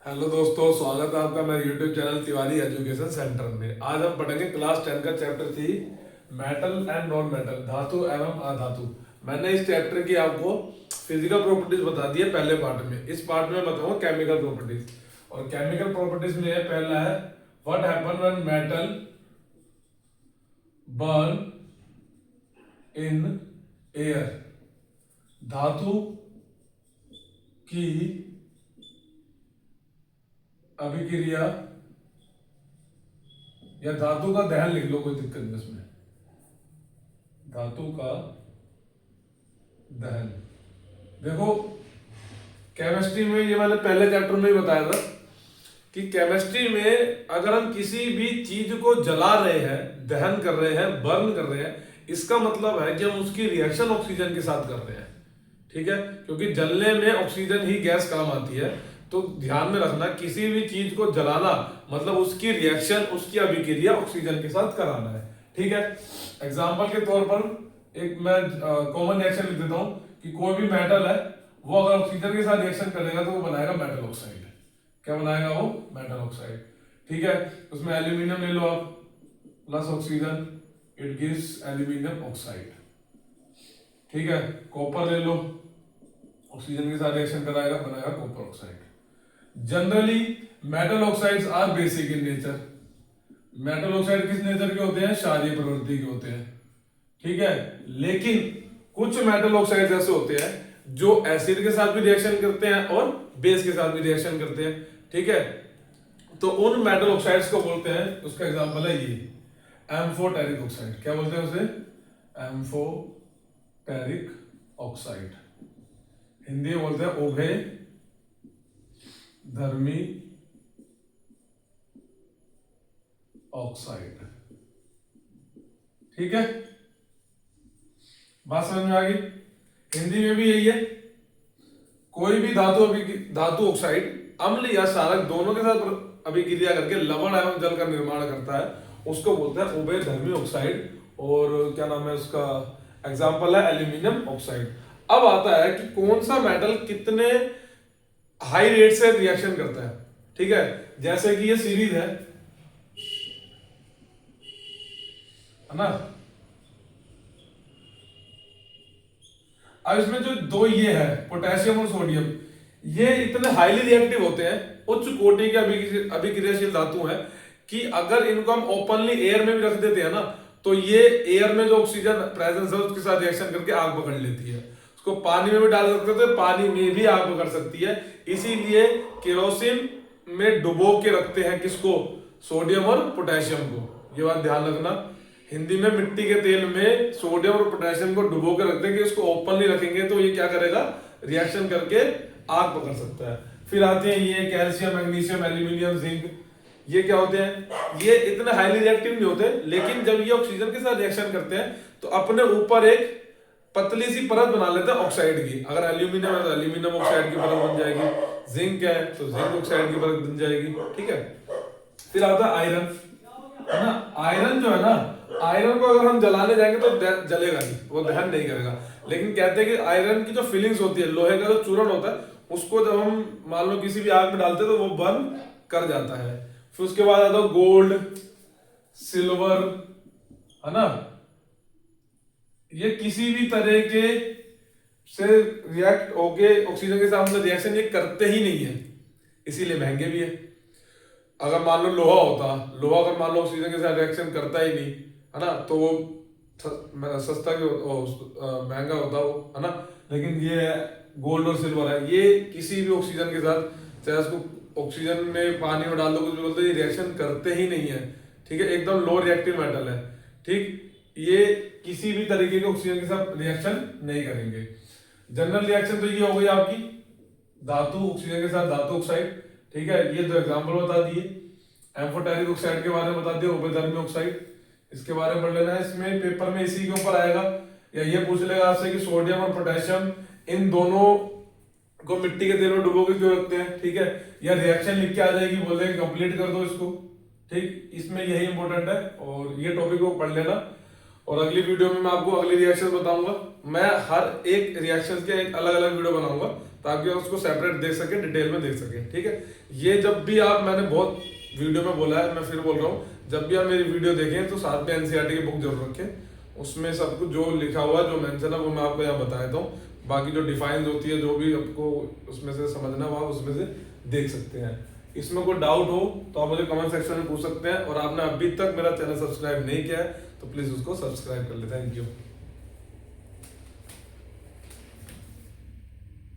Hello दोस्तों, स्वागत है आपका मेरे YouTube channel Tiwari education centre में। आज हम पढ़ेंगे क्लास 10 का chapter 3 metal and non metal, धातु एवं अधातु। मैंने इस चैप्टर की आपको फिजिकल प्रॉपर्टीज बता दी है पहले पार्ट में। इस पार्ट में बताऊंगा केमिकल प्रॉपर्टीज। और केमिकल प्रॉपर्टीज में पहला है what happen when metal burn in air. धातु की अभिक्रिया या धातु का दहन लिख लो, कोई दिक्कत नहीं उसमें। धातु का दहन। देखो, केमिस्ट्री में ये मैंने पहले चैप्टर में ही बताया था कि केमिस्ट्री में अगर हम किसी भी चीज को जला रहे हैं, दहन कर रहे हैं, बर्न कर रहे हैं, इसका मतलब है कि हम उसकी रिएक्शन ऑक्सीजन के साथ कर रहे हैं। ठीक है, क्योंकि जलने में ऑक्सीजन ही गैस काम आती है। तो ध्यान में रखना, किसी भी चीज को जलाना मतलब उसकी रिएक्शन, उसकी अभिक्रिया ऑक्सीजन के साथ कराना है। ठीक है, एग्जांपल के तौर पर एक मैं कॉमन रिएक्शन लिख देता हूं कि कोई भी मेटल है, वो अगर ऑक्सीजन के साथ रिएक्शन करेगा तो वो बनाएगा मेटल ऑक्साइड। क्या बनाएगा वो? Metal oxide. ठीक है, उसमें एल्यूमिनियम ले लो आप, plus oxygen, it gives aluminium oxide. ठीक है, कॉपर ले लो, ऑक्सीजन के साथ रिएक्शन कराएगा, बनाएगा copper oxide. Generally metal oxides are basic in nature. Metal oxide किस नेचर के होते हैं? क्षारीय प्रवृत्ति के होते हैं। ठीक है, लेकिन कुछ मेटल ऑक्साइड्स ऐसे होते हैं जो एसिड के साथ भी रिएक्शन करते हैं और बेस के साथ भी रिएक्शन करते हैं। ठीक है, तो उन मेटल ऑक्साइड्स को बोलते हैं, उसका एग्जांपल है ये एम्फोटेरिक ऑक्साइड। क्या बोलते हैं उसे? Amphoteric oxide. हिंदी में बोलते हैं उभय धर्मी ऑक्साइड। ठीक है, बात समझ में आ गई? हिंदी में भी यही है। कोई भी धातु ऑक्साइड अम्ल या क्षारक दोनों के साथ अभिक्रिया करके लवण एवं जल का निर्माण करता है, उसको बोलते हैं उभय धर्मी ऑक्साइड। और क्या नाम है उसका? एग्जाम्पल है एल्यूमिनियम ऑक्साइड। अब आता है कि कौन सा मेटल कितने हाई रेट से रिएक्शन करता है। ठीक है, जैसे कि ये सीरीज है ना। अब इसमें जो दो ये है, पोटेशियम और सोडियम, ये इतने हाईली रिएक्टिव होते हैं, उच्च कोटि के अभिक्रियाशील धातु हैं कि अगर इनको हम ओपनली एयर में भी रख देते हैं ना, तो ये एयर में जो ऑक्सीजन प्रेजेंस है उसके साथ रिएक्शन करके आग पकड़ लेती है। उसको पानी में भी डाल सकते थे, पानी में भी आग पकड़ सकती है। इसीलिए केरोसिन में डुबो के रखते हैं किसको? सोडियम और पोटेशियम को। ये बात ध्यान रखना। हिंदी में मिट्टी के तेल में सोडियम और पोटेशियम को डुबो के रखते हैं कि इसको ओपनली रखेंगे तो ये क्या करेगा? रिएक्शन करके आग पकड़ सकता है। फिर आते हैं ये कैल्शियम, मैग्नीशियम, एल्यूमिनियम, जिंक। ये क्या होते हैं? ये इतने हाईली रिएक्टिव नहीं होते, लेकिन जब ये ऑक्सीजन के साथ रिएक्शन करते हैं तो अपने ऊपर एक पतली सी परत बना लेते हैं ऑक्साइड की। अगर एल्यूमिनियम है तो एल्यूमिनियम ऑक्साइड की परत बन जाएगी, जिंक है तो जिंक ऑक्साइड की परत बन जाएगी। ठीक है, फिर आता है आयरन, है ना। आयरन जो है ना, आयरन को अगर हम जलाने जाएंगे तो जलेगा नहीं, वो दहन नहीं करेगा। लेकिन कहते हैं कि आयरन की जो फीलिंग्स होती है, लोहे का जो चूर्ण होता है, उसको जब हम मान लो किसी भी आग में डालते हैं तो वो बर्न कर जाता है। फिर उसके बाद आता है गोल्ड, सिल्वर, है ना। ये किसी भी तरह के से रिएक्ट होके ऑक्सीजन के साथ रिएक्शन ये करते ही नहीं है, इसीलिए महंगे भी है। अगर मान लो लोहा होता, लोहा अगर मान लो ऑक्सीजन के साथ रिएक्शन करता ही नहीं, है ना, तो वो सस्ता महंगा होता वो, है ना। लेकिन ये गोल्ड और सिल्वर है, ये किसी भी ऑक्सीजन के साथ, चाहे उसको ऑक्सीजन में पानी में डाल दो, कुछ भी बोलते ये रिएक्शन करते ही नहीं है। ठीक है, एकदम लो रिएक्टिव मेटल है। ठीक, ये किसी भी तरीके के ऑक्सीजन के साथ रिएक्शन नहीं करेंगे। जनरल रिएक्शन तो ये हो गई आपकी धातु ऑक्सीजन के साथ धातु ऑक्साइड। ठीक है, ये दो एग्जांपल बता दिए। एम्फोटेरिक ऑक्साइड के बारे में बता दिया, उभयधर्मी ऑक्साइड, इसके बारे में पढ़ लेना है। इसमें पेपर में इसी के ऊपर आएगा, या ये पूछ लेगा आपसे कि सोडियम और पोटेशियम इन दोनों को मिट्टी के तेल में डुबो के क्यों रखते हैं। ठीक है, या रिएक्शन लिख के आ जाएगी, बोल देंगे कंप्लीट कर दो इसको। ठीक, इसमें यही इंपॉर्टेंट है और ये टॉपिक को पढ़ लेना। और अगली वीडियो में मैं आपको अगली रिएक्शन बताऊंगा। मैं हर एक रिएक्शन के एक अलग अलग वीडियो बनाऊंगा, ताकि आप उसको सेपरेट देख सके, डिटेल में देख सके, ठीक है। ये जब भी आप, मैंने बहुत वीडियो में बोला है, मैं फिर बोल रहा हूँ, जब भी आप मेरी वीडियो देखें तो साथ में एनसीईआरटी की बुक जरूर रखें। उसमें सब कुछ जो लिखा हुआ है, जो मेंशन है, वो मैं आपको यहाँ बता देता हूँ। बाकी जो डिफाइंस होती है, जो भी आपको उसमें से समझना हो, आप उसमें से देख सकते हैं। इसमें कोई डाउट हो तो आप मुझे कमेंट सेक्शन में पूछ सकते हैं। और आपने अभी तक मेरा चैनल सब्सक्राइब नहीं किया है तो प्लीज उसको सब्सक्राइब कर ले। Thank you.